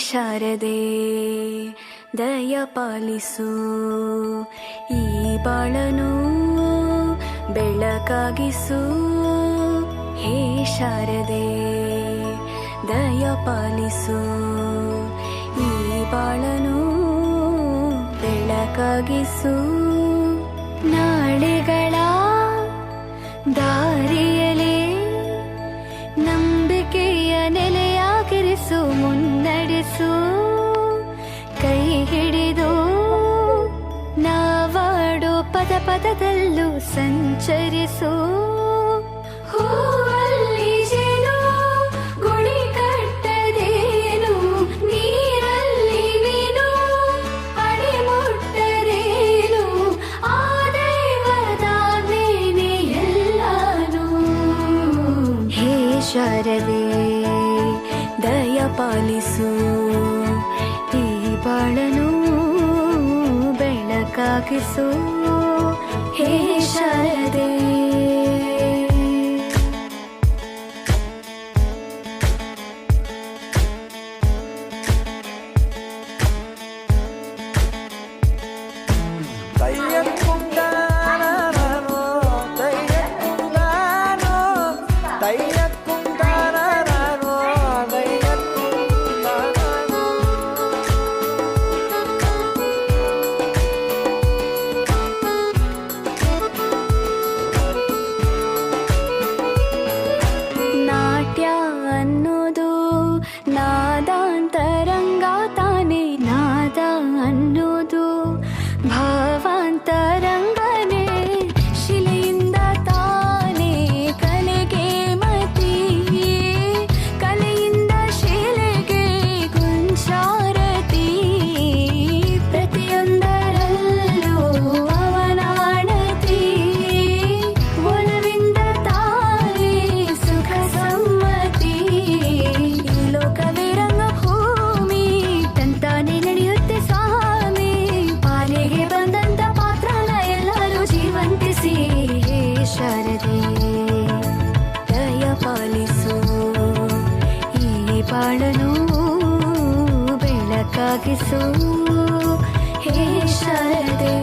ಶಾರದೆ ದಯ ಪಾಲಿಸು, ಈ ಬಾಳನು ಬೆಳಕಾಗಿಸು. ಹೇ ಶಾರದೆ ದಯ ಪಾಲಿಸು, ಈ ಬಾಳನು ಬೆಳಕಾಗಿಸು. ನಾಳೆಗಳ ದಾರಿಯಲೇ ನಂಬಿಕೆಯ ನೆಲೆಯಾಗಿರಿಸು, ಮುನ್ನಡೆಸು. ಕೈ ಹಿಡಿದು ನಾವಾಡೋ ಪದ ಪದದಲ್ಲೂ ಸಂಚರಿಸು. ಹೂವಲ್ಲಿ ಜೇನು ಗುಳಿ ಕಟ್ಟದೇನು, ನೀರಲ್ಲಿ ಮೀನು ಅಡಿ ಮುಟ್ಟದೇನು, ಆ ದೈವದಾಜ್ಞೆನೇ ಎಲ್ಲಾನು. ಹೇ ಶಾರದೆ ದಯ ಪಾಲಿಸು, ಈ ಬಾಳನು ಬೆಳಕಾಗಿಸು. ಹೇ ಶಾರದೆ ಅನ್ನೋದು ನಾದಾಂತರಂಗ ತಾನೆ, ನಾದ ಅನ್ನೋದು ಭಾವಾಂತರಂಗನೇ. ಶಿಲೆಯಿಂದ ತಾನೇ ಕಲೆಗೆ ಮತಿ, ಕಲೆಯಿಂದ ಶಿಲೆಗೆ ಕುಂಚಾರತಿ. ಪ್ರತಿಯೊಂದರಲ್ಲೂ ಅವನಾಣತಿ, ಒಲವಿಂದ ತಾನೇ ಸುಖ ಸಮ್ಮತಿ. ಲೋಕವೇ ರಂಗಭೂಮಿ ತಂತಾನೆ ನಡೆಯುತ್ತೆ ಸ್ವಾಮಿ, ಪಾಲಿಗೆ ಬಂದಂತ ಪಾತ್ರನ ಎಲ್ಲರೂ ಜೀವಂತಿಸಿ. ಹೇ ಶಾರದೆ ದಯ ಪಾಲಿಸು, ಈ ಬಾಳನು ಬೆಳಕಾಗಿಸು. ಹೇ ಶಾರದೆ